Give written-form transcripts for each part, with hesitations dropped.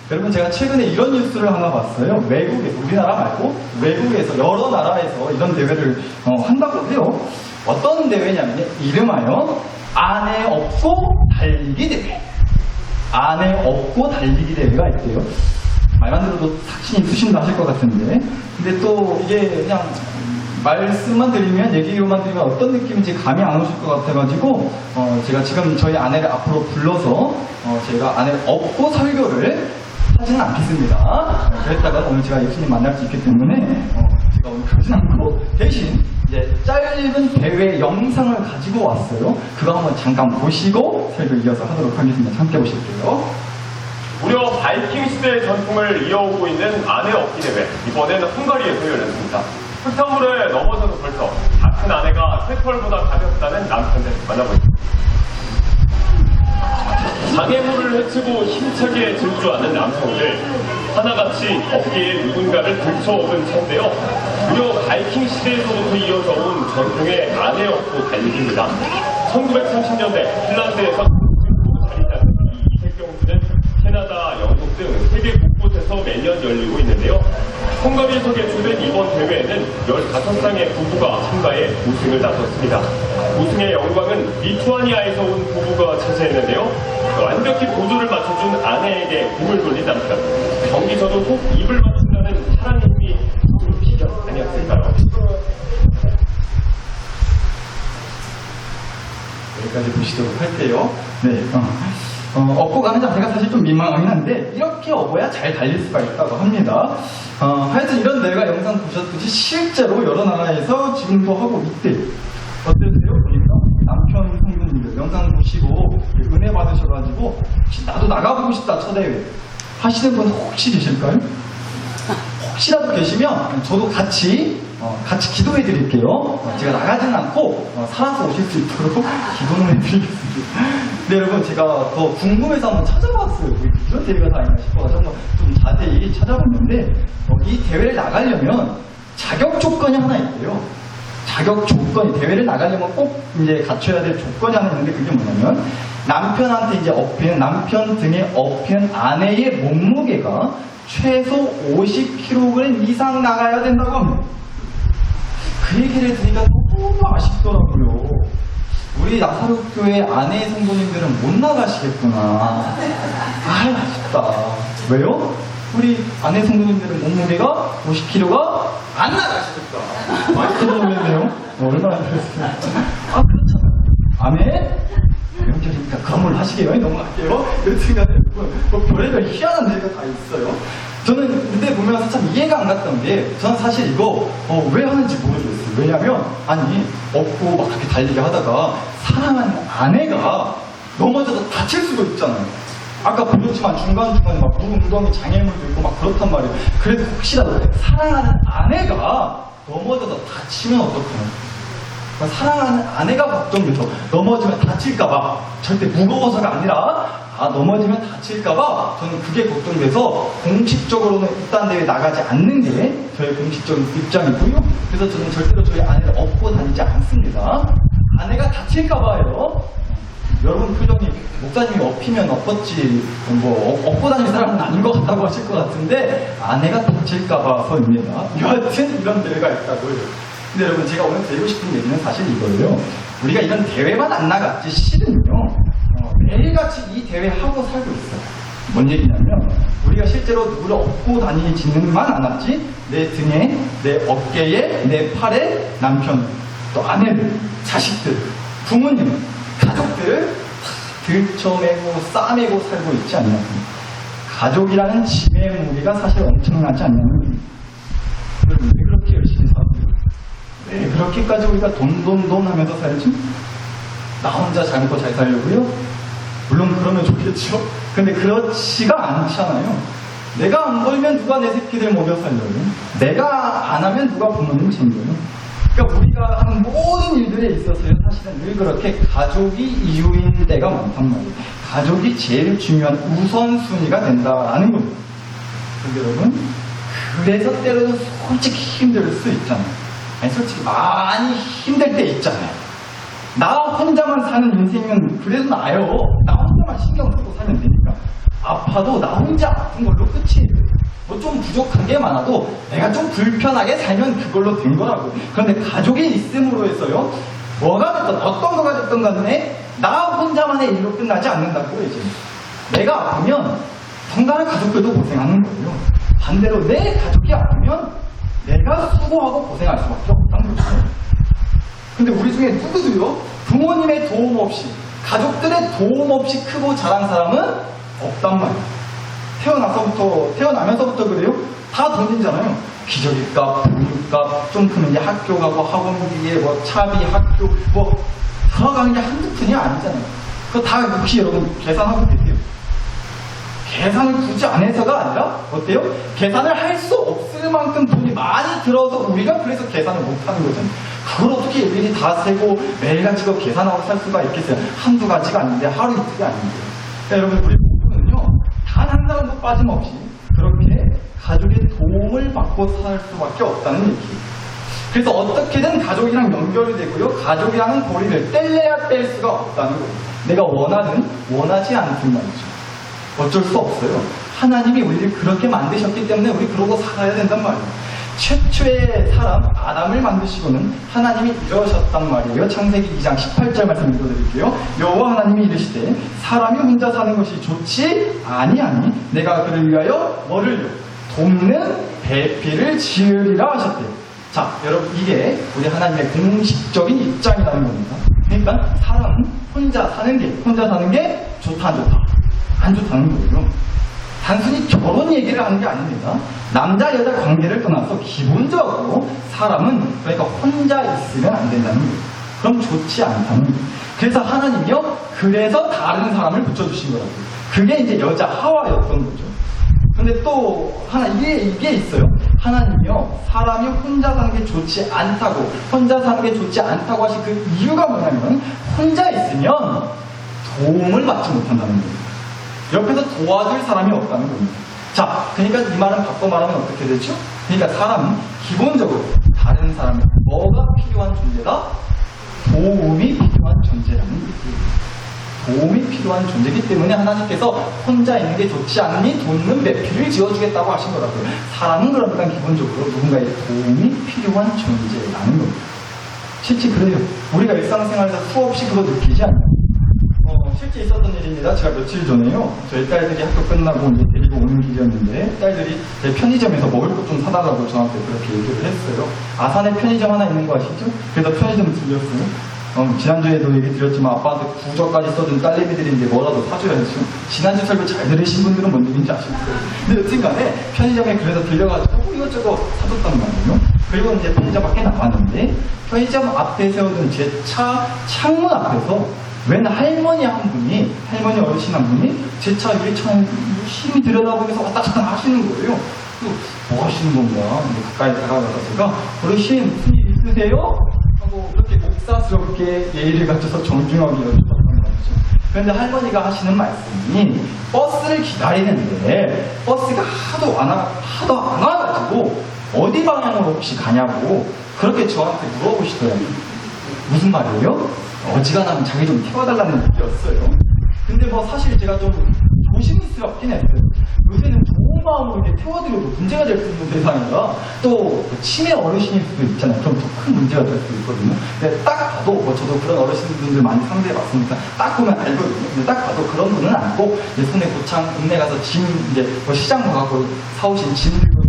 여러분, 제가 최근에 이런 뉴스를 하나 봤어요. 외국에서, 우리나라 말고 외국에서 여러 나라에서 이런 대회를 한다고 해요. 어떤 대회냐면 이름하여 아내 업고 달리기 대회. 아내 업고 달리기 대회가 있대요. 말만 들어도 삭신이 수신도 하실 것 같은데, 근데 또 이게 그냥 말씀만 드리면, 얘기로만 드리면 어떤 느낌인지 감이 안 오실 것 같아가지고 제가 지금 저희 아내를 앞으로 불러서 제가 아내를 업고 설교를 하지는 않겠습니다. 그랬다가 오늘 제가 예수님 만날 수 있기 때문에 제가 오늘 그러진 않고, 대신 이제 짧은 대회 영상을 가지고 왔어요. 그거 한번 잠깐 보시고 설교 이어서 하도록 하겠습니다. 함께 보실게요. 무려 바이킹 시대의 전통을 이어오고 있는 아내 업기 대회. 이번에는 헝가리에서 열렸습니다. 흙탕물에 넘어져서 벌써 같은 아내가 쇠털보다 가볍다는 남편을 만나보겠습니다. 장애물을 헤치고 힘차게 질주하는 남성들. 하나같이 어깨에 누군가를 들쳐업은 차인데요. 무려 바이킹 시대에서부터 이어져 온 전통의 아내 업고 달리기입니다. 1930년대 핀란드에서 자리 잡은 이 이색 경주는 캐나다, 영국 등 세계 곳곳에서 매년 열리고 있는데요. 헝가리에서 개최된 이번 대회에는 15쌍의 부부가 참가해 우승을 나섰습니다. 우승의 영광은 리투아니아에서 온 부부가 차지했는데요. 완벽히 보조를 맞춰준 아내에게 공을 돌린 남편. 경기 전후 꼭 입을 맞춘다는 사랑의 힘이 좀 비결 아니었을까요? 여기까지 보시도록 할게요. 네. 업고 가는 자세가 사실 좀 민망하긴 한데, 이렇게 업어야 잘 달릴 수가 있다고 합니다. 하여튼 이런 대회가 영상 보셨듯이 실제로 여러 나라에서 지금도 하고 있대. 어떠세요? 보니까 남편 성도님들 영상 보시고 은혜 받으셔가지고 혹시 나도 나가보고 싶다 첫 대회 하시는 분 혹시 계실까요? 혹시라도 계시면 저도 같이 기도해 드릴게요. 제가 나가지는 않고 살아서 오실 수 있도록 기도는 해드리겠습니다. 네, 여러분, 제가 더 궁금해서 한번 찾아봤어요. 이런 대회가 다 있나 싶어서 한번 좀 자세히 찾아봤는데, 이 대회를 나가려면 자격 조건이 하나 있대요. 자격 조건이, 대회를 나가려면 꼭 이제 갖춰야 될 조건이 하나 있는데, 그게 뭐냐면 남편한테 이제 업히는, 남편 등에 업히는 아내의 몸무게가 최소 50kg 이상 나가야 된다고 합니다. 그 얘기를 들으니까 너무 아쉽더라고요. 우리 나사로교회 아내 성도님들은 못 나가시겠구나. 아쉽다. 왜요? 우리 아내 성도님들은 몸무게가 50kg가 안 나가시겠다. 많이 놀랐네요. 얼마나 그랬어요. 그렇잖아요. 아멘? 명절이니까 그런 걸로 하시게요. 넘어갈게요. 여튼간에 별의별 희한한 데가 다 있어요. 저는 그때 보면서 참 이해가 안 갔던 게, 저는 사실 이거 왜 하는지 모르겠어요. 왜냐면 업고 막 그렇게 달리게 하다가 사랑하는 아내가 넘어져서 다칠 수도 있잖아요. 아까 보셨지만 중간중간에 막 무웅덩이 장애물도 있고 막 그렇단 말이에요. 그래서 혹시라도 사랑하는 아내가 넘어져서 다치면 어떡하나. 사랑하는 아내가 걱정돼서 넘어지면 다칠까봐, 절대 무거워서가 아니라 넘어지면 다칠까봐 저는 그게 걱정돼서 공식적으로는 이딴 대회 나가지 않는 게 저의 공식적인 입장이고요. 그래서 저는 절대로 저희 아내를 업고 다니지 않습니다. 아내가 다칠까봐요. 여러분 표정이, 목사님이 업히면 업었지 업고 다닐 사람은 아닌 것 같다고 하실 것 같은데, 아내가 다칠까봐서입니다. 여하튼 이런 대회가 있다고요. 근데 여러분, 제가 오늘 드리고 싶은 얘기는 사실 이거예요. 우리가 이런 대회만 안 나갔지 실은요, 매일같이 이 대회 하고 살고 있어요. 뭔 얘기냐면, 우리가 실제로 누구를 업고 다니지는만 않았지, 내 등에, 내 어깨에, 내 팔에 남편, 또 아내들, 자식들, 부모님, 가족들을 들쳐매고 싸매고 살고 있지 않냐습니까? 가족이라는 짐의 무게가 사실 엄청나지 않냐는 겁니다. 여러분, 왜 그렇게 열심히 살아요? 왜 그렇게까지 우리가 돈 하면서 살지? 나 혼자 잘 먹고 잘 살려고요? 물론 그러면 좋겠죠? 근데 그렇지가 않잖아요. 내가 안 벌면 누가 내 새끼들 먹여 살려요? 내가 안 하면 누가 부모님 챙겨요? 그러니까 우리가 하는 모든 일들에 있어서요, 사실은 늘 그렇게 가족이 이유인 때가 많단 말이에요. 가족이 제일 중요한 우선순위가 된다라는 겁니다. 근데 여러분, 그래서 때로는 솔직히 힘들 수 있잖아요. 아니, 솔직히 많이 힘들 때 있잖아요. 나 혼자만 사는 인생은 그래도 나아요. 나 혼자만 신경 쓰고 살면 되니까. 아파 아파도 나 혼자 아픈 걸로 끝이에요. 뭐 좀 부족한 게 많아도 내가 좀 불편하게 살면 그걸로 된 거라고. 그런데 가족이 있음으로 해서요, 뭐가 됐든 어떤 거가 됐든 간에 나 혼자만의 일로 끝나지 않는다고요. 이제 내가 아프면 덩달아 가족들도 고생하는 거예요. 반대로 내 가족이 아프면 내가 수고하고 고생할 수밖에 없다는 거죠. 근데 우리 중에 누구도요, 부모님의 도움 없이, 가족들의 도움 없이 크고 자란 사람은 없단 말이에요. 태어나면서부터 그래요? 다 돈이잖아요. 기저귀값, 보육값, 좀 크면 이제 학교 가고 학원비에 뭐 차비, 학교, 뭐 들어가는 게 한두 푼이 아니잖아요. 그거 다 혹시 여러분 계산하고 계세요? 계산을 굳이 안 해서가 아니라 어때요? 계산을 할 수 없을 만큼 돈이 많이 들어서 우리가 그래서 계산을 못하는 거잖아요. 그걸 어떻게 일일이 다 세고 매일같이 그 계산하고 살 수가 있겠어요? 한두 가지가 아닌데 하루 이틀이 아닌데. 그러니까 여러분, 우리 부부는요, 단 한 사람도 빠짐없이 그렇게 가족의 도움을 받고 살 수밖에 없다는 얘기예요. 그래서 어떻게든 가족이랑 연결이 되고요, 가족이랑은 고리를 뗄래야 뗄 수가 없다는 거예요. 내가 원하든 원하지 않든 말이죠. 어쩔 수 없어요. 하나님이 우리를 그렇게 만드셨기 때문에 우리 그러고 살아야 된단 말이에요. 최초의 사람 아담을 만드시고는 하나님이 이러셨단 말이에요. 창세기 2장 18절 말씀 읽어드릴게요. 여호와 하나님이 이르시되 사람이 혼자 사는 것이 좋지 아니하니 내가 그를 위하여 뭐를요? 돕는 배필을 지으리라 하셨대요. 자, 여러분, 이게 우리 하나님의 공식적인 입장이라는 겁니다. 그러니까 사람은 혼자 사는 게 좋다 안 좋다? 안 좋다는 거예요. 단순히 결혼 얘기를 하는 게 아닙니다. 남자 여자 관계를 떠나서 기본적으로 사람은 그러니까 혼자 있으면 안 된다는 거예요. 그럼 좋지 않다는 거예요. 그래서 하나님이요, 그래서 다른 사람을 붙여주신 거라고요. 그게 이제 여자 하와였던 거죠. 근데 또 하나 이게 있어요. 하나님이요, 사람이 혼자 사는 게 좋지 않다고, 혼자 사는 게 좋지 않다고 하신 그 이유가 뭐냐면, 혼자 있으면 도움을 받지 못한다는 거예요. 옆에서 도와줄 사람이 없다는 겁니다. 자, 그러니까 이 말은 바꿔 말하면 어떻게 되죠? 그러니까 사람은 기본적으로 다른 사람의 뭐가 필요한 존재다? 도움이 필요한 존재라는 얘기예요. 도움이 필요한 존재이기 때문에 하나님께서 혼자 있는 게 좋지 않으니 돕는 배필을 지어주겠다고 하신 거라고요. 사람은 그러니까 기본적으로 누군가의 도움이 필요한 존재라는 겁니다. 실제 그래요. 우리가 일상생활에서 수없이 그거 느끼지 않나요? 실제 있었던 일입니다. 제가 며칠 전에요, 저희 딸들이 학교 끝나고 이제 데리고 오는 길이었는데 딸들이 제 편의점에서 먹을 것 좀 사달라고 저한테 그렇게 얘기를 했어요. 아산에 편의점 하나 있는 거 아시죠? 그래서 편의점 들렸어요. 지난주에도 얘기 드렸지만 아빠한테 구저까지 써준 딸내미들이 이제 뭐라도 사줘야죠. 지난주 설교 잘 들으신 분들은 뭔 얘기인지 아실 거예요. 근데 여튼간에 편의점에 그래서 들려가지고 이것저것 사줬단 말이에요. 그리고 이제 편의점 밖에 나왔는데 편의점 앞에 세워둔 제 차 창문 앞에서 웬 할머니 한 분이, 할머니 어르신 한 분이 제 차 유리창을 유심히 들여다보면서 왔다 갔다 하시는 거예요. 뭐 하시는 건가? 가까이 다가가서 제가, 어르신 무슨 일 있으세요? 하고 이렇게 목사스럽게 예의를 갖춰서 정중하게 여쭤봤단 말이죠. 그런데 할머니가 하시는 말씀이 버스를 기다리는데 버스가 하도 안 와가지고 어디 방향으로 혹시 가냐고 그렇게 저한테 물어보시더라고요. 무슨 말이에요? 어지간하면 자기 좀 태워달라는 얘기였어요. 근데 뭐 사실 제가 좀 조심스럽긴 했어요. 요새는 좋은 마음으로 이렇게 태워드려도 문제가 될 수 있는 세상이라 또 치매 어르신일 수도 있잖아요. 그럼 더 큰 문제가 될 수도 있거든요. 근데 딱 봐도 저도 그런 어르신분들 많이 상대해봤으니까 딱 보면 알거든요. 근데 딱 봐도 그런 분은 아니고 손에 고창 읍내 가서 짐 이제 뭐 시장 가고 사오신 짐 들고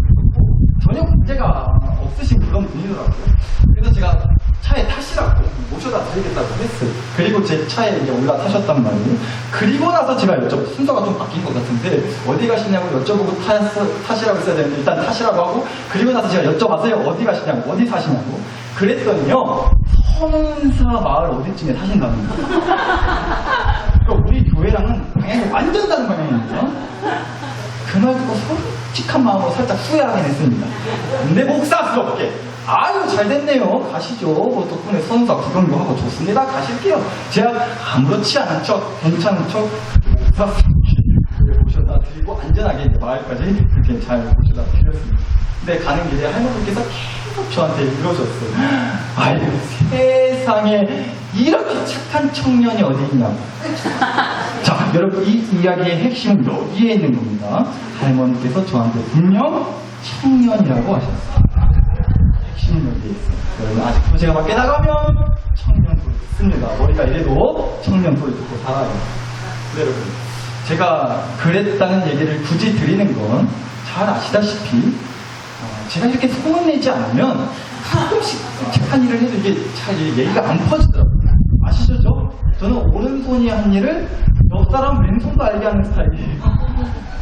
전혀 문제가 없으신 그런 분이더라고요. 그래서 제가 차에 타시라고 모셔다 드리겠다고 했어요. 그리고 제 차에 이제 올라타셨단 말이에요. 그리고 나서 제가 순서가 좀 바뀐 것 같은데 어디 가시냐고 여쭤보고 타시라고 했어야 되는데 일단 타시라고 하고 그리고 나서 제가 여쭤봤어요. 어디 가시냐고, 어디 사시냐고. 그랬더니요, 성은사 마을 어디쯤에 사신다는 거예요. 그러니까 우리 교회랑은 방향이 완전 다른 방향입니다. 그 말 듣고 솔직한 마음으로 살짝 후회하긴 했습니다. 근데 목사스럽게 아유 잘 됐네요. 가시죠. 덕분에 선우사 구경도 하고 좋습니다. 가실게요. 제가 아무렇지 않은 척, 괜찮은 척 목사스럽게 모셔다 드리고 안전하게 이제 마을까지 그렇게 잘 모셔다 드렸습니다. 근데 가는 길에 할머니께서 계속 저한테 이러셨어요. 아이고 세상에 이렇게 착한 청년이 어디 있냐고. 자, 여러분 이 이야기의 핵심은 여기에 있는 겁니다. 할머니께서 저한테 분명 청년이라고 하셨어요. 핵심은 여기에 있어요. 여러분 아직도 제가 밖에 나가면 청년 소리 듣습니다. 머리가 이래도 청년 소리 듣고 살아요. 근데 여러분 제가 그랬다는 얘기를 굳이 드리는 건 잘 아시다시피 제가 이렇게 소문내지 않으면 가끔씩 착한 일을 해도 이게 잘 얘기가 안 퍼지더라고요. 아시죠? 저는 오른손이 한 일을 옆 사람 왼손도 알게 하는 스타일이에요.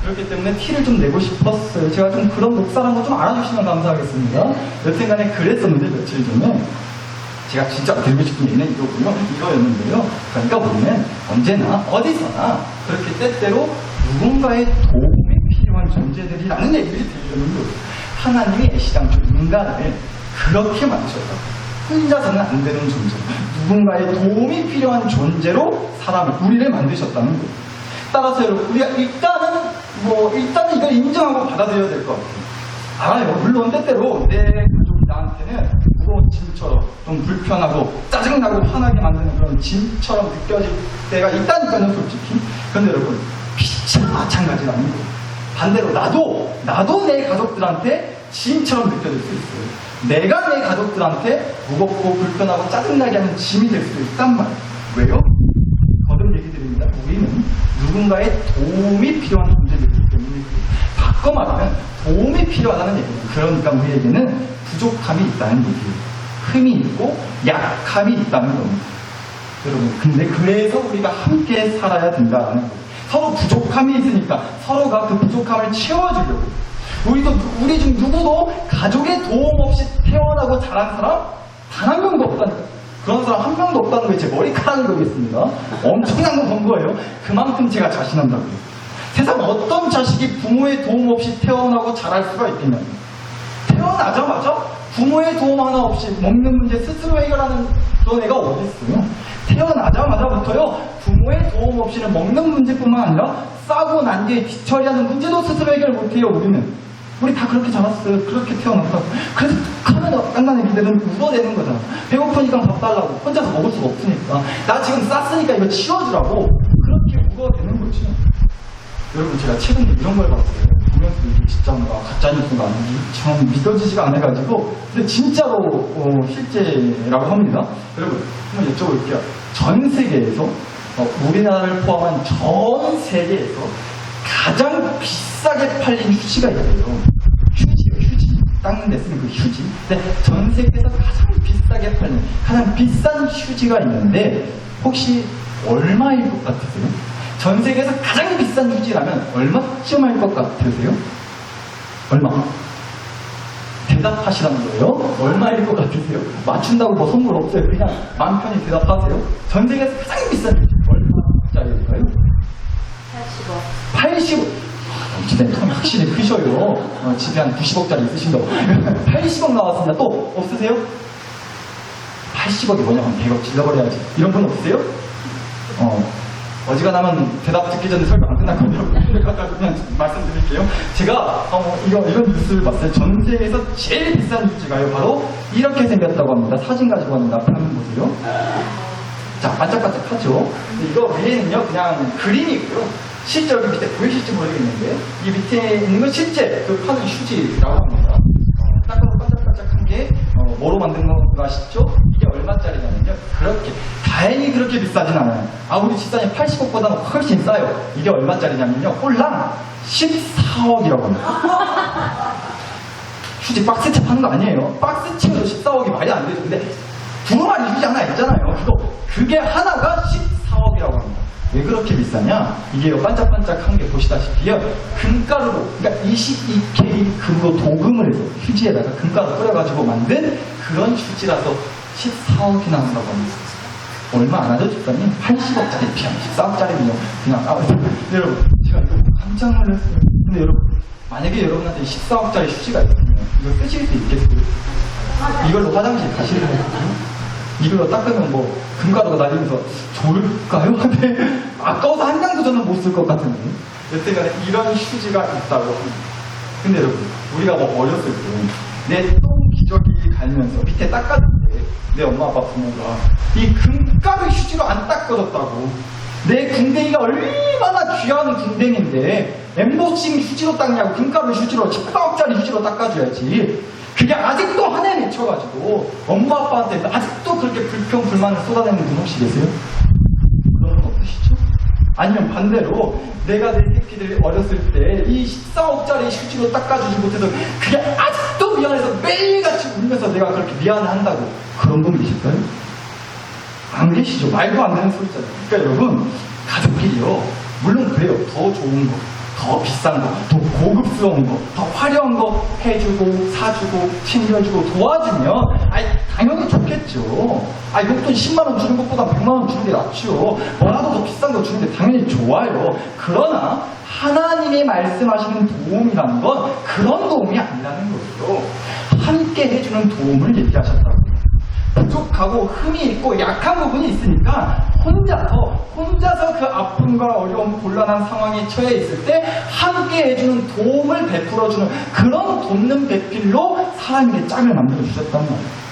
그렇기 때문에 티를 좀 내고 싶었어요. 제가 좀 그런 목사란 거 좀 알아주시면 감사하겠습니다. 여튼간에 그랬었는데 며칠 전에 제가 진짜 드리고 싶은 얘기는 이거였는데요. 그러니까 우리는 언제나 어디서나 그렇게 때때로 누군가의 도움이 필요한 존재들이라는 얘기를 드리려는 거예요. 하나님이 애시당초 인간을 그렇게 만드셨다고. 혼자서는 안 되는 존재. 누군가의 도움이 필요한 존재로 우리를 만드셨다는 거예요. 따라서 여러분, 우리가 일단은 이걸 인정하고 받아들여야 될 것 같아요. 알아요. 물론 때때로 내 가족이 나한테는 무거운 짐처럼 좀 불편하고 짜증나고 화나게 만드는 그런 짐처럼 느껴질 때가 있다니까요, 솔직히. 그런데 여러분, 피차 마찬가지라는 거예요. 반대로 나도 내 가족들한테 짐처럼 느껴질 수 있어요. 내가 내 가족들한테 무겁고 불편하고 짜증나게 하는 짐이 될 수도 있단 말이에요. 왜요? 거듭 얘기 드립니다. 우리는 누군가의 도움이 필요한 존재들이기 때문에 바꿔 말하면 도움이 필요하다는 얘기예요. 그러니까 우리에게는 부족함이 있다는 얘기예요. 흠이 있고 약함이 있다는 겁니다. 여러분, 근데 그래서 우리가 함께 살아야 된다는 거예요. 서로 부족함이 있으니까 서로가 그 부족함을 채워주려고. 우리 중 누구도 가족의 도움 없이 태어나고 자란 사람 단 한 명도 없다는 거예요. 그런 사람 한 명도 없다는 게 제 머리카락이 거겠습니다. 엄청난 거 본 거예요. 그만큼 제가 자신한다고요. 세상 어떤 자식이 부모의 도움 없이 태어나고 자랄 수가 있겠냐고요. 태어나자마자 부모의 도움 하나 없이 먹는 문제 스스로 해결하는 그런 애가 어디 있어요? 태어나자마자부터요, 부모의 도움 없이는 먹는 문제뿐만 아니라 싸고 난 뒤에 뒤처리하는 문제도 스스로 해결 못해요, 우리는. 우리 다 그렇게 자랐어요. 그렇게 태어났다고. 그래서 툭하면 깐난 애기들은 울어대는 거잖아. 배고프니까 밥 달라고. 혼자서 먹을 수가 없으니까. 나 지금 쌌으니까 이거 치워주라고. 그렇게 울어대는 거지. 여러분, 제가 최근에 이런 걸 봤어요. 보면서 이게 진짜인가 가짜뉴스가 아닌지 참 믿어지지가 않아가지고. 근데 진짜로 실제라고 합니다. 여러분, 한번 여쭤볼게요. 전 세계에서 우리나라를 포함한 전 세계에서 가장 비싸게 팔린 휴지가 있어요. 휴지. 닦는 데 쓰는 그 휴지. 근데 전 세계에서 가장 비싸게 팔린, 가장 비싼 휴지가 있는데 혹시 얼마일 것 같으세요? 전 세계에서 가장 비싼 휴지라면 얼마쯤 할 것 같으세요? 얼마? 대답하시라는 거예요. 얼마일 것 같으세요? 맞춘다고 뭐 선물 없어요. 그냥 마음 편히 대답하세요. 전 세계에서 가장 비싼 휴지 얼마짜리일까요? 80억. 진짜 톤이 확실히 크셔요. 집에 한 90억짜리 있으신다고. 80억 나왔습니다. 또 없으세요? 80억이 뭐냐면 100억 질러버려야지. 이런 분 없으세요? 어지간하면 대답 듣기 전에 설명 안 끝났거든요. 그냥 말씀드릴게요. 제가 이런 뉴스를 봤어요. 전 세계에서 제일 비싼 휴지가요, 바로 이렇게 생겼다고 합니다. 사진 가지고 왔는데 앞에 한번 보세요. 자, 반짝반짝하죠? 이거 위에는요, 그냥 그림이 있고요. 실제 여기 밑에 보이실지 모르겠는데, 이 밑에 있는 건 실제 그 파는 휴지라고 합니다. 딱하고 반짝반짝한 게 뭐로 만든 건가 싶죠? 이게 얼마짜리냐면요, 다행히 그렇게 비싸진 않아요. 우리 집사님 80억보다는 훨씬 싸요. 이게 얼마짜리냐면요, 홀랑 14억이라고 합니다. 휴지 박스채 파는 거 아니에요. 박스채로 14억이 말이 안 되죠. 근데 두루마리 휴지 하나 있잖아요. 그게 하나가 14억이라고 합니다. 왜 그렇게 비싸냐? 이게 반짝반짝한 게 보시다시피요, 금가루로, 그러니까 22K 금으로 도금을 해서 휴지에다가 금가루 끓여가지고 만든 그런 휴지라서 14억이나 한다고 합니다. 얼마 안 하죠, 집사님? 80억짜리 피아노, 14억짜리군요. 그냥, 여러분, 제가 이거 깜짝 놀랐어요. 근데 여러분, 만약에 여러분한테 14억짜리 휴지가 있으면 이거 쓰실 수 있겠어요? 이걸로 화장실 가시려고요? 이걸로 닦으면 뭐 금가루가 날리면서 좋을까요? 근데 아까워서 한 장도 저는 못 쓸 것 같은데. 여튼간에 이런 휴지가 있다고 합니다. 근데 여러분, 우리가 뭐 어렸을 때 내 똥 기저귀 갈면서 밑에 닦아줄 때 내 엄마 아빠 부모가 이 금가루 휴지로 안 닦아줬다고 내 궁뎅이가 얼마나 귀한 궁뎅인데 엠보싱 휴지로 닦냐고, 금가루 휴지로 14억짜리 휴지로 닦아줘야지. 그게 아직도 한해 맺혀가지고 엄마 아빠한테 아직도 그렇게 불평 불만을 쏟아내는 분 혹시 계세요? 그런 분 없으시죠? 아니면 반대로 내가 내 새끼들이 어렸을 때 이 14억짜리 휴지로 닦아주지 못해서 그게 아직도 미안해서 매일같이 울면서 내가 그렇게 미안해한다고, 그런 분 계실까요? 안 계시죠? 말도 안 되는 소리잖아요. 그러니까 여러분, 가족끼리요, 물론 그래요. 더 좋은 거, 더 비싼 거, 더 고급스러운 거, 더 화려한 거 해주고 사주고 챙겨주고 도와주면 당연히 좋겠죠. 용돈 10만원 주는 것보다 100만원 주는 게 낫죠. 뭐라도 더 비싼 거 주는 게 당연히 좋아요. 그러나 하나님이 말씀하시는 도움이라는 건 그런 도움이 아니라는 거예요. 함께 해주는 도움을 얘기하셨다고. 부족하고 흠이 있고 약한 부분이 있으니까 혼자서 그 아픔과 어려움, 곤란한 상황에 처해 있을 때 함께 해주는 도움을 베풀어주는 그런 돕는 배필로 사람에게 짝을 만들어 주셨단 말이에요.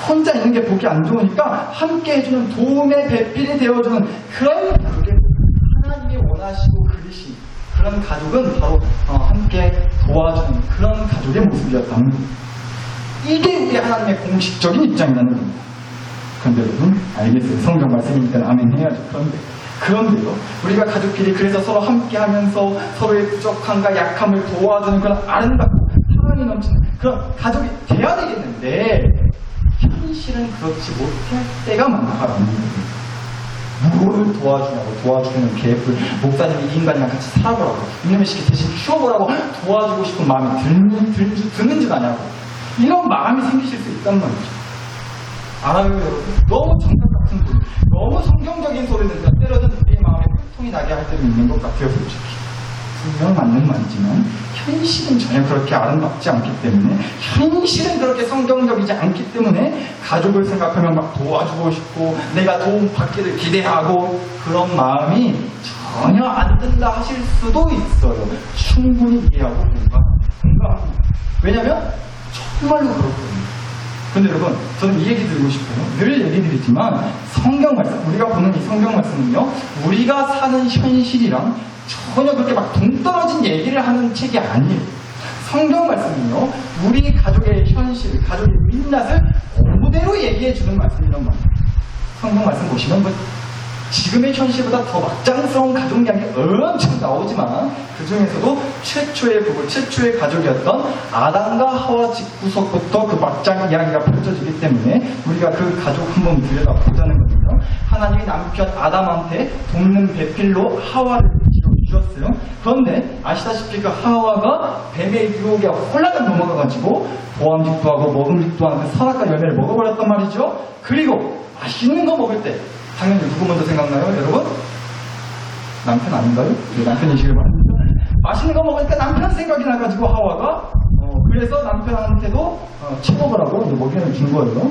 혼자 있는 게 보기 안 좋으니까 함께 해주는 도움의 배필이 되어주는 그런 가족의 하나님이 원하시고 그리신 그런 가족은 바로 함께 도와주는 그런 가족의 모습이었다는 겁니다. 이게 우리 하나님의 공식적인 입장이라는 겁니다. 그런데 여러분, 알겠어요. 성경 말씀이니까 아멘 해야죠. 그런데요, 우리가 가족끼리 그래서 서로 함께 하면서 서로의 부족함과 약함을 도와주는 그런 아름답고 사랑이 넘치는 그런 가족이 돼야 되겠는데, 현실은 그렇지 못할 때가 많다라는 겁니다. 누구를 도와주냐고, 도와주는 계획을 목사님이 이 인간이랑 같이 살아보라고, 이놈의 시기 대신 키워보라고 도와주고 싶은 마음이 드는 줄 아냐고, 이런 마음이 생기실 수 있단 말이죠. 알아요, 여러분? 너무 정답 같은 소리, 너무 성경적인 소리는 때로는 우리의 마음에 고통이 나게 할 때도 있는 것 같아요, 솔직히. 분명 맞는 말이지만 현실은 전혀 그렇게 아름답지 않기 때문에, 현실은 그렇게 성경적이지 않기 때문에 가족을 생각하면 막 도와주고 싶고 내가 도움 받기를 기대하고 그런 마음이 전혀 안 든다 하실 수도 있어요. 충분히 이해하고 공감합니다. 왜냐면 정말로 그렇거든요. 근데 여러분, 저는 이 얘기 드리고 싶어요. 늘 얘기 드리지만 성경 말씀, 우리가 보는 이 성경 말씀은요, 우리가 사는 현실이랑 전혀 그렇게 막 동떨어진 얘기를 하는 책이 아니에요. 성경 말씀은요, 우리 가족의 현실, 가족의 민낯을 그대로 얘기해 주는 말씀이란 말이에요. 성경 말씀 보시면 지금의 현실보다 더 막장스러운 가족 이야기 엄청 나오지만 그 중에서도 최초의 부부, 최초의 가족이었던 아담과 하와 집구석부터 그 막장 이야기가 펼쳐지기 때문에 우리가 그 가족 한번 들여다보자는 거거든요. 하나님이 남편 아담한테 돕는 배필로 하와를 주셨어요. 그런데 아시다시피 그 하와가 뱀의 유혹에 홀라당 넘어가가지고 보암직도 하고 먹음직도 하는 그 선악과 열매를 먹어버렸단 말이죠. 그리고 맛있는 거 먹을 때 당연히 누구 먼저 생각나요, 여러분? 남편 아닌가요? 네, 남편이시길 바랍니다. 맛있는 거 먹으니까 남편 생각이 나가지고 하와가 그래서 남편한테도 쳐먹으라고 먹이를 준 거예요.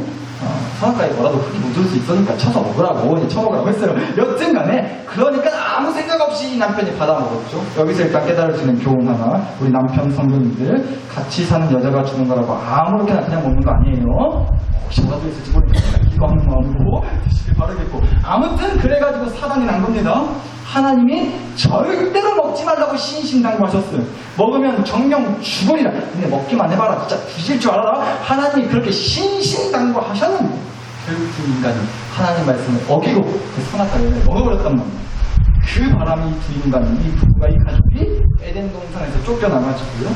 선악과에 뭐라도 흙이 묻을 수 있으니까 쳐서 먹으라고, 쳐먹으라고 했어요. 여튼간에 그러니까 아무 생각 없이 이 남편이 받아 먹었죠. 여기서 일단 깨달을 수 있는 교훈 하나, 우리 남편 성도님들, 같이 사는 여자가 주는 거라고 아무렇게나 그냥 먹는 거 아니에요. 혹시 뭐라도 있을지 모르니까 기도하는 마음으로 드시길 바라겠고, 아무튼 그래가지고 사단이 난 겁니다. 하나님이 절대로 먹지 말라고 신신당부하셨어요. 먹으면 정령 죽으리라. 근데 먹기만 해봐라, 진짜 뒤질 줄 알아라. 하나님이 그렇게 신신당부하셨는데 결국 그 인간이 하나님 말씀을 어기고 그 선악과 열매를 먹어버렸단 말이에요. 그 바람이 두 인간이, 이 부부가, 이 가족이 에덴 동산에서 쫓겨나가지고요,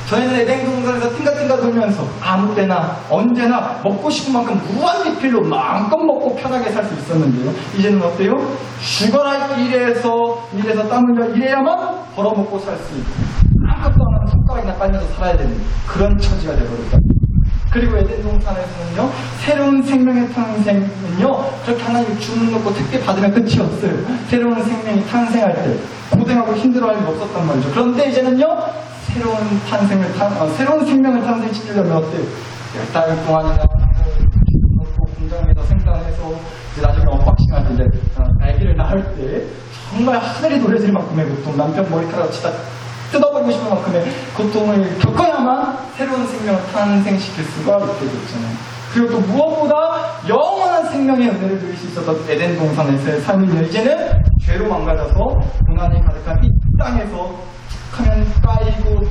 저희는 에덴 동산에서 띵가띵가 돌면서 아무 때나 언제나 먹고 싶은 만큼 무한 리필로 마음껏 먹고 편하게 살 수 있었는데요, 이제는 어때요? 죽어라 이래서 땀 흘려 이래야만 벌어먹고 살 수 있고 아무것도 안 하는 손가락이나 빨면서 살아야 되는 그런 처지가 되어버렸다. 그리고 에덴 동산에서는요, 새로운 생명의 탄생은요, 그렇게 하나님이 주는 것고 특别받으면 끝이 없어요. 새로운 생명이 탄생할 때 고생하고 힘들어할 일 없었단 말이죠. 그런데 이제는요, 새로운 생명을 탄생시키려면 어때요? 10달 동안이나 공장에서 생산해서 나중에 언박싱할 때 이제 아기를 낳을 때 정말 하늘이 노래질 만큼의 고통, 남편 머리카락 진짜 뜯어버리고 싶은 만큼의 고통을 겪어야만 새로운 생명을 탄생시킬 수가 있게 됐잖아요. 그리고 또 무엇보다 영원한 생명의 은혜를 누릴 수 있었던 에덴 동산에서의 삶은요, 이제는 죄로 망가져서 고난이 가득한 이 땅에서 툭하면 까이고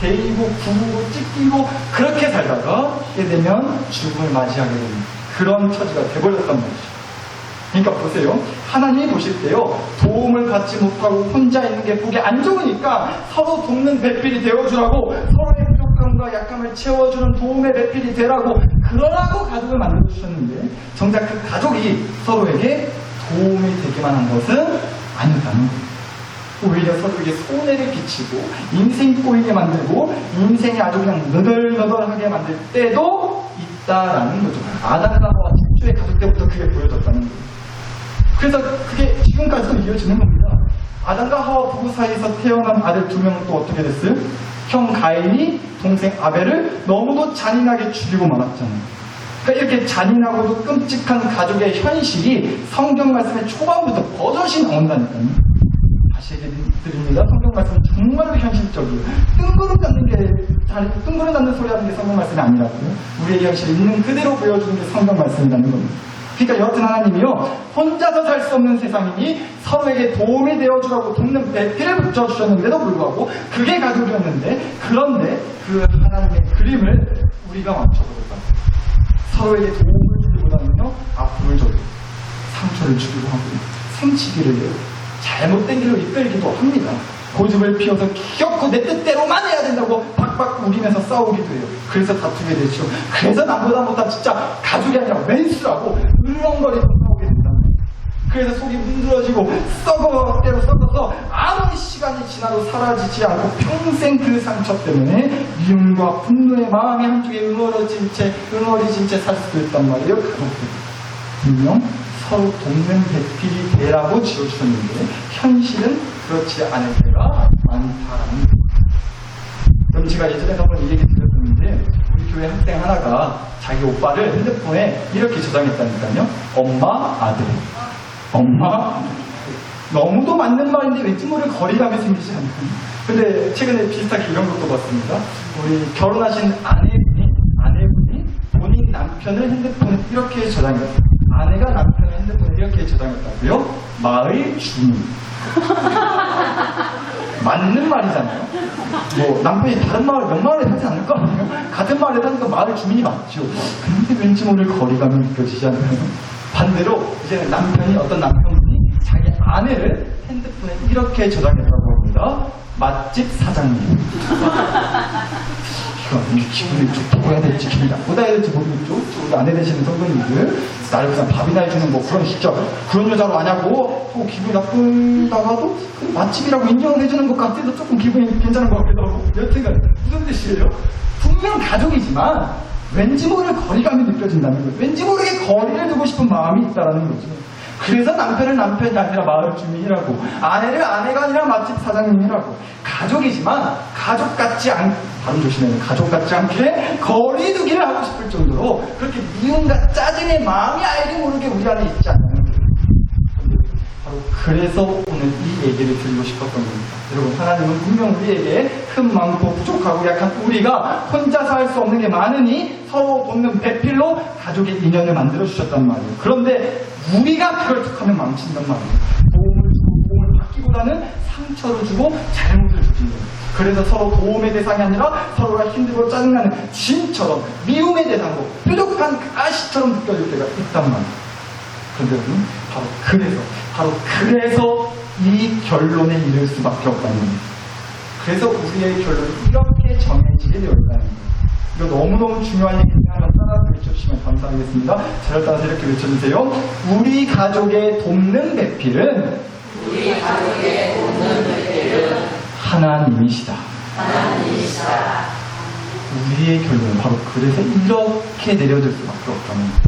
데이고 구우고 찢기고 그렇게 살다가 이게 되면 죽음을 맞이하게 되는 그런 처지가 돼버렸단 말이죠. 그러니까 보세요. 하나님이 보실 때요, 도움을 받지 못하고 혼자 있는 게 보기 안 좋으니까 서로 돕는 배필이 되어주라고, 서로의 부족함과 약함을 채워주는 도움의 배필이 되라고, 그러라고 가족을 만들어주셨는데 정작 그 가족이 서로에게 도움이 되기만 한 것은 아니라는 거예요. 오히려 서로에게 손해를 끼치고 인생 꼬이게 만들고 인생이 아주 그냥 너덜너덜하게 만들 때도 있다라는 거죠. 아담과 하와 최초의 가족 때부터 그게 보여졌다는 거예요. 그래서 그게 지금까지도 이어지는 겁니다. 아담과 하와 부부 사이에서 태어난 아들 2명은 또 어떻게 됐어요? 형 가인이 동생 아벨을 너무도 잔인하게 죽이고 말았잖아요. 그러니까 이렇게 잔인하고도 끔찍한 가족의 현실이 성경 말씀의 초반부터 버젓이 나온다니까요. 다시 얘기드립니다. 성경 말씀은 정말로 현실적이에요. 뜬구름 잡는 소리 하는 게 성경 말씀이 아니라고요. 우리의 현실을 있는 그대로 보여주는 게 성경 말씀이라는 겁니다. 그러니까 여하튼 하나님이요, 혼자서 살 수 없는 세상이니 서로에게 도움이 되어주라고 돕는 배필을 붙여주셨는데도 불구하고 그게 가족이었는데, 그런데 그 하나님의 그림을 우리가 맞춰보겠다. 서로에게 도움을 주기보다는요, 아픔을 줘요. 상처를 주기도 하고 생치기를 해요. 잘못된 길로 이끌기도 합니다. 고집을 피워서 기어코 내 뜻대로만 해야 된다고 박박 우기면서 싸우기도 해요. 그래서 다투게 되죠. 그래서 남보다 못한 진짜 가족이 아니라 왼수라고 울렁거리면서 싸우게 된답니다. 그래서 속이 문드러지고 썩어대로 썩어서 아무리 시간이 지나도 사라지지 않고 평생 그 상처 때문에 미움과 분노의 마음이 한쪽에 응어리진 채 살 수도 있단 말이에요. 가족들. 분명 서로 돕는 배필이 되라고 지어주셨는데 현실은 그렇지 않을 때가 많다라는 거예요. 그럼 제가 예전에 한번 이 얘기 드렸었는데 우리 교회 학생 하나가 자기 오빠를 핸드폰에 이렇게 저장했다니까요. 엄마, 아들. 엄마, 아들. 너무도 맞는 말인데 왠지 모를 거리감이 생기지 않나요? 근데 최근에 비슷하게 이런 것도 봤습니다. 우리 결혼하신 아내분이 본인 남편을 핸드폰에 이렇게 저장했어요. 아내가 남편의 핸드폰에 이렇게 저장했다고요? 마을 주민. 맞는 말이잖아요. 뭐 남편이 다른 마을 몇 마을에 살지 않을 거 아니에요? 같은 마을에 사니까 마을 주민이 맞죠. 근데 왠지 모를 거리감이 느껴지지 않나요? 반대로 이제 어떤 남편분이 자기 아내를 핸드폰에 이렇게 저장했다고 합니다. 맛집 사장님. 기분이 좋다고 해야 될지 기분이 나쁘다 해야 될지 모르겠죠. 우리 아내 되시는 성도님들 나를 그냥 밥이나 해주는 뭐 그런 진짜 그런 여자로 아냐고 또 기분이 나쁘다가도 맛집이라고 인정을 해주는 것 같아서 조금 기분이 괜찮은 것 같기도 하고. 여튼간 무슨 뜻이에요? 분명 가족이지만 왠지 모를 거리감이 느껴진다는 거예요. 왠지 모르게 거리를 두고 싶은 마음이 있다는 거죠. 그래서 남편을 남편이 아니라 마을 주민이라고, 아내를 아내가 아니라 맛집 사장님이라고. 가족이지만 가족 같지 발음 조심해요. 가족 같지 않게 거리두기를 하고 싶을 정도로 그렇게 미움과 짜증의 마음이 알게 모르게 우리 안에 있지 않나요? 바로 그래서 오늘 이 얘기를 드리고 싶었던 겁니다. 여러분, 하나님은 분명 우리에게 큰 많고 부족하고 약한 우리가 혼자서 할 수 없는 게 많으니 서로 돕는 배필로 가족의 인연을 만들어 주셨단 말이에요. 그런데 우리가 그걸 툭하면 망친단 말이에요. 도움을 받기보다는 상처를 주고 잘못을 주는 거예요. 그래서 서로 도움의 대상이 아니라 서로가 힘들고 짜증나는 진처럼 미움의 대상으로 뾰족한 가시처럼 느껴질 때가 있단 말이에요. 그런데 여러분, 바로 그래서 이 결론에 이를 수밖에 없다는 겁니다. 그래서 우리의 결론이 이렇게 정해지게 되어 있다는 거예요. 이거 너무너무 중요한 얘기인데 한번 따라서 외쳐주시면 감사하겠습니다. 저를 따라서 이렇게 외쳐주세요. 우리 가족의 돕는 배필은 하나님이시다. 우리의 결론은 바로 그래서 이렇게 내려질 수밖에 없다는 거예요.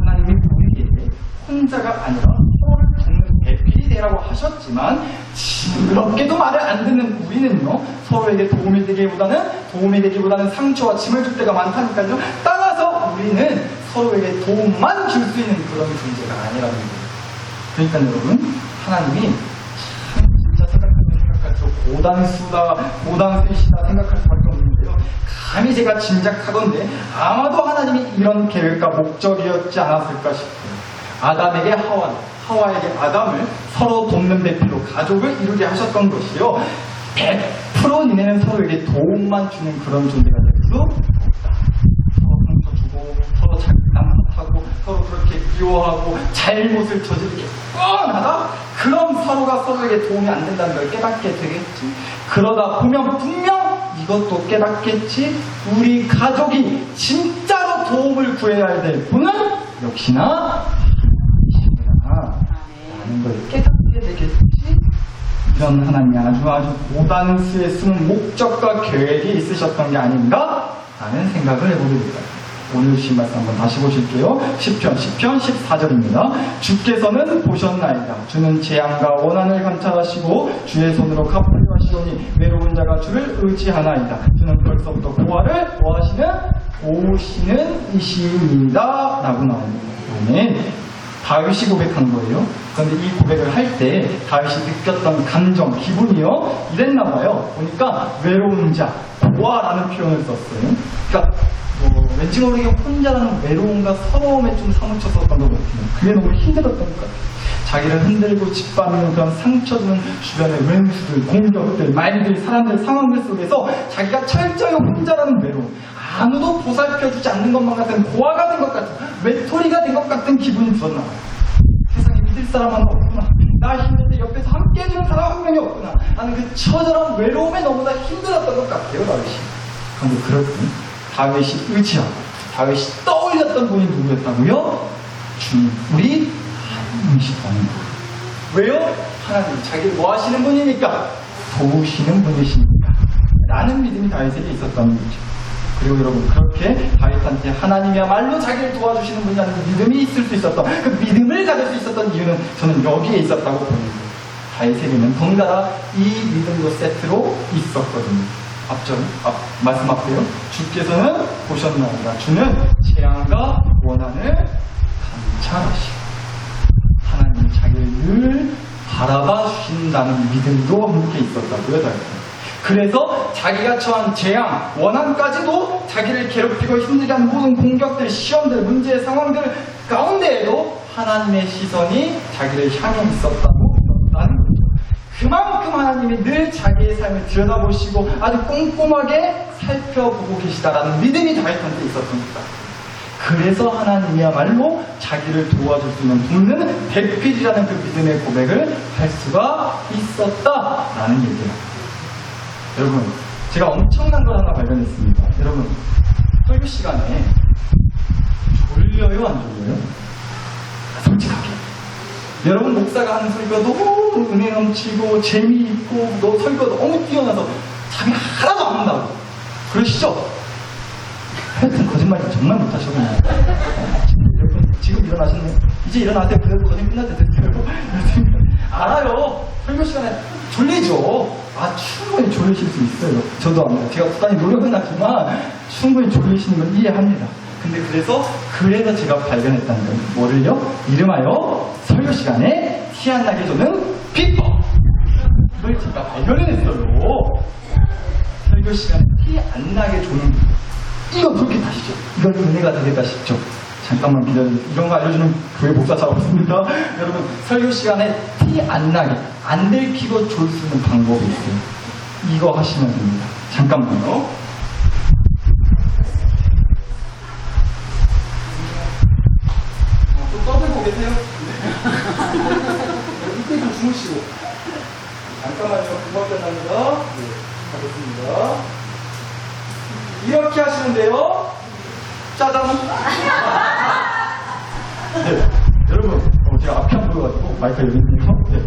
하나님이 우리에게 혼자가 아니라 서로를 돕는 배필이 되라고 하셨지만 징그럽게도 말을 안 듣는 우리는요, 서로에게 도움이 되기보다는 상처와 짐을 줄 때가 많다니까요. 따라서 우리는 서로에게 도움만 줄 수 있는 그런 존재가 아니라는 거예요. 그러니까 여러분, 하나님이 참 진짜 생각할수록 고단수시다 생각할 수밖에 없는데요. 감히 제가 짐작하건대 아마도 하나님이 이런 계획과 목적이었지 않았을까 싶어요. 아담에게 하와에게 아담을 서로 돕는 배필로 가족을 이루게 하셨던 것이요. 100% 니네는 서로에게 도움만 주는 그런 존재가 될 수 없다. 서로 상처 주고, 서로 남 탓하고, 서로 그렇게 미워하고, 잘못을 저지르게 뻔하다? 그럼 서로가 서로에게 도움이 안 된다는 걸 깨닫게 되겠지. 그러다 보면 분명 이것도 깨닫겠지. 우리 가족이 진짜로 도움을 구해야 될 분은 역시나 하나님이시구나 라는 걸 깨닫게 되겠지. 이런 하나님이 아주 고단수에 숨은 목적과 계획이 있으셨던 게 아닌가 라는 생각을 해보게 됩니다. 오늘 주신 말씀 한번 다시 보실게요. 10편 14절입니다. 주께서는 보셨나이다. 주는 재앙과 원한을 관찰하시고 주의 손으로 갚으려 하시오니 외로운 자가 주를 의지하나이다. 주는 벌써부터 고아를 도우시는 이시입니다. 라고 나옵니다. 네. 다윗이 고백한 거예요. 그런데 이 고백을 할 때 다윗이 느꼈던 감정, 기분이요 이랬나 봐요. 보니까 외로운 자, 고아라는 표현을 썼어요. 그러니까 왠지 모르게 혼자라는 외로움과 서러움에 좀 사무쳤었던 것 같아요. 그게 너무 힘들었던 것 같아요. 자기를 흔들고 짓밟는 그런 상처 주는 주변의 왼수들, 공격들, 말들, 사람들, 상황들 속에서 자기가 철저히 혼자라는 외로움, 아무도 보살펴주지 않는 것만 같은 고아가 된 것 같은, 외톨이가 된 것 같은 기분이 들었나 봐요. 세상에 믿을 사람 하나 없구나. 나 힘들 때 옆에서 함께 해주는 사람 한 명이 없구나. 나는 그 처절한 외로움에 너무나 힘들었던 것 같아요, 다윗이. 그런데 그럴 때 다윗이 의지하고 다윗이 떠올렸던 분이 누구였다고요? 주님, 우리 하나님이시다는 거예요. 왜요? 하나님, 자기를 뭐 하시는 분이니까? 도우시는 분이시니까. 라는 믿음이 다윗에게 있었다는 거죠. 그리고 여러분, 그렇게 다윗한테 하나님이야말로 자기를 도와주시는 분이라는 믿음이 있을 수 있었던, 그 믿음을 가질 수 있었던 이유는 저는 여기에 있었다고 보는 거예요. 다윗에게는 덩달아 이 믿음도 세트로 있었거든요. 말씀 앞에요. 주께서는 보셨나이다. 주는 재앙과 원한을 감찰하시고 하나님 자기를 늘 바라봐 주신다는 믿음도 함께 있었다고요. 다윗은. 그래서 자기가 처한 재앙, 원한까지도 자기를 괴롭히고 힘들게 하는 모든 공격들, 시험들, 문제의 상황들 가운데에도 하나님의 시선이 자기를 향해 있었다고 믿었다는 거죠. 그만큼 하나님이 늘 자기의 삶을 들여다보시고 아주 꼼꼼하게 살펴보고 계시다라는 믿음이 다윗한테 있었던 거다. 그래서 하나님이야말로 자기를 도와줄 수 있는 돕는 대필이라는 그 믿음의 고백을 할 수가 있었다라는 얘기예요. 여러분, 제가 엄청난 걸 하나 발견했습니다. 여러분, 설교 시간에 졸려요, 안 졸려요? 솔직하게. 여러분, 목사가 하는 설교가 너무 은혜 넘치고 재미있고 너 설교가 너무 뛰어나서 잠이 하나도 안 온다고 그러시죠? 하여튼 거짓말 정말 못하시거든요. 여러분, 지금 일어나셨네요. 이제 일어나세요. 그래도 거짓 끝날 때 됐어요. 알아요. 설교 시간에 졸리죠. 충분히 졸리실 수 있어요. 저도 압니다. 제가 부단히 노력은 하지만 충분히 졸리시는 걸 이해합니다. 근데 그래서 제가 발견했다는 거예요. 뭐를요? 이름하여 설교 시간에 티 안 나게 조는 비법. 이걸 제가 발견해냈어요. 설교 시간에 티 안 나게 조는 비법. 이거 그렇게 다시죠. 이건 은혜가 되겠다 싶죠. 잠깐만 기다려주세요. 이런 거 알려주는 교회 목사 잘 없습니다. 여러분, 설교 시간에 티 안 나게, 안 들키고 졸 수 있는 방법이 있어요. 이거 하시면 됩니다. 잠깐만요. 또 떠들고 계세요? 이때 좀 주무시고. 잠깐만요. 금방 끝납니다. 네, 가겠습니다. 이렇게 하시면 돼요. 짜잔. 네, 여러분, 제가 앞이 안 보여가지고 마이크가 여기 있네요. 네.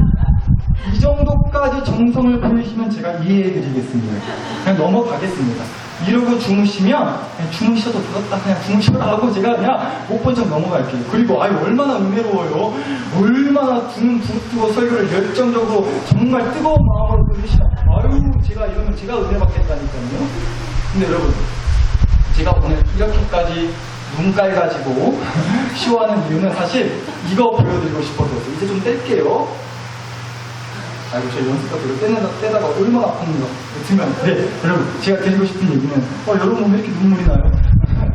이 정도까지 정성을 보이시면 제가 이해해드리겠습니다. 그냥 넘어가겠습니다. 이러고 주무시면 그냥 주무셔도 되겠다. 그냥 주무셔라고 제가 그냥 못 본 척 넘어갈게요. 그리고 얼마나 은혜로워요. 얼마나 눈 부르뜨고 설교를 열정적으로 정말 뜨거운 마음으로 들으시면 제가 이러면 제가 은혜 받겠다니까요. 근데 여러분, 제가 오늘 이렇게까지 눈 깔가지고 쇼하는 이유는 사실 이거 보여드리고 싶어서 이제 좀 뗄게요. 제 연습가 떼다가 얼마나 아픕니다. 여튼간, 네, 여러분, 제가 드리고 싶은 얘기는 여러분 왜 이렇게 눈물이 나요?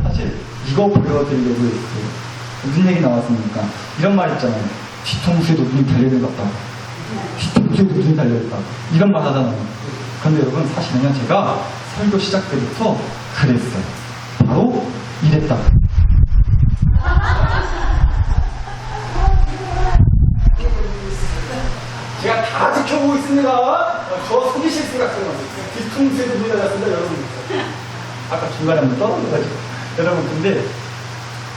사실 이거 보여드리려고 했어요. 무슨 얘기 나왔습니까? 이런 말 있잖아요. 뒤통수에도 눈이 달려있는 것 같다. 뒤통수에도 눈이 달려있다. 이런 말 하잖아요. 그런데 여러분, 사실은요, 제가 설교 시작 때부터 그랬어요. 바로 이랬다. 제가 다 지켜보고 있습니다. 저 속이 실수 같은 뒤통수에도 눈이 달렸습니다, 여러분. 아까 중간에 한번 떨어져가지고. 여러분, 근데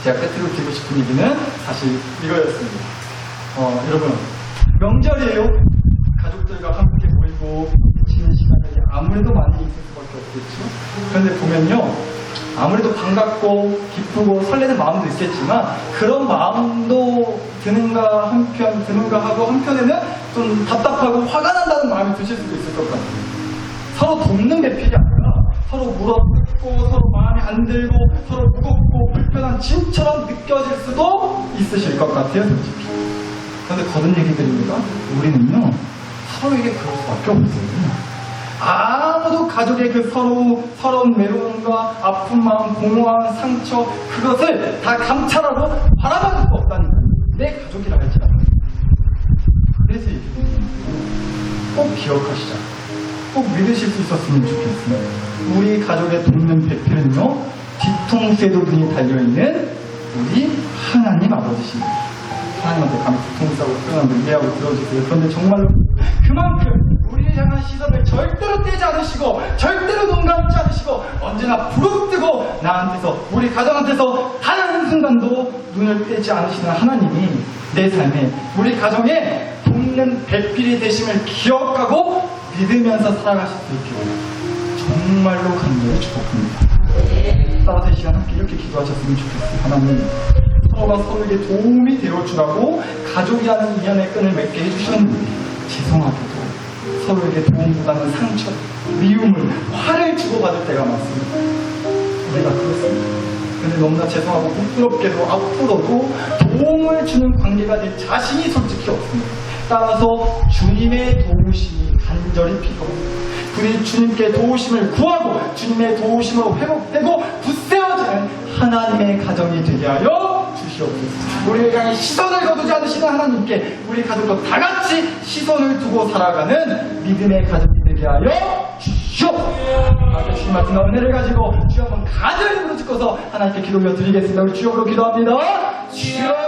제가 끝으로 드리고 싶은 얘기는 사실 이거였습니다. 여러분, 명절이에요. 가족들과 함께 모이고 지는 시간이 아무래도 많이 있을 수밖에 없겠죠. 그런데 보면요, 아무래도 반갑고 기쁘고 설레는 마음도 있겠지만 그런 마음도 드는가 하고 한편에는 좀 답답하고 화가 난다는 마음이 드실 수도 있을 것 같아요. 서로 돕는 배필이 아니라 서로 물어뜯고 서로 마음에 안 들고 서로 무겁고 불편한 짐처럼 느껴질 수도 있으실 것 같아요, 솔직히. 그런데 거듭 얘기드립니다. 우리는요, 서로에게 그럴 수밖에 없어요. 아무도 가족의 그 서러운 외로움과 아픈 마음, 공허한 상처, 그것을 다 감찰하고 바라봐줄 수 없다는 거예요. 내 가족이라 할지라도. 그래서 꼭 기억하시자. 꼭 믿으실 수 있었으면 좋겠어요. 우리 가족의 돕는 배필은요, 뒤통수에도 눈이 달려있는 우리 하나님 아버지십니다. 하나님한테 감히 뒤통수하고 표현하는 이해하고 들어주세요. 그런데 정말로 그만큼 우리를 향한 시선을 절대로 떼지 않으시고 절대로 눈 감지 않으시고 언제나 부릅뜨고 나한테서 우리 가정한테서 단 한순간도 눈을 떼지 않으시는 하나님이 내 삶에 우리 가정에 돕는 배필이 되심을 기억하고 믿으면서 살아가실 수 있기를 정말로 간절히 축복합니다. 따라서 이 시간 함께 이렇게 기도하셨으면 좋겠어요. 하나님, 서로가 서로에게 도움이 되어주라고 가족이라는 인연의 끈을 맺게 해주셨는데 죄송하게도 서로에게 도움보다는 상처, 미움을, 화를 주고받을 때가 많습니다. 우리가 그렇습니다. 근데 너무나 죄송하고 부끄럽게도 앞으로도 도움을 주는 관계가 될 자신이 솔직히 없습니다. 따라서 주님의 도우심이 간절히 필요합니다. 우리 주님께 도우심을 구하고 주님의 도우심으로 회복되고 굳세어지는 하나님의 가정이 되게 하여 주시옵소서. 우리를 향해 시선을 거두지 않으시는 하나님께 우리 가족도 다 같이 시선을 두고 살아가는 믿음의 가족이 되게 하여 주시옵소서. 주님 같은 은혜를 가지고 주여 한번 간절히 부르짖고서 하나님께 기도 올려드리겠습니다. 우리 주여로 기도합니다. 주여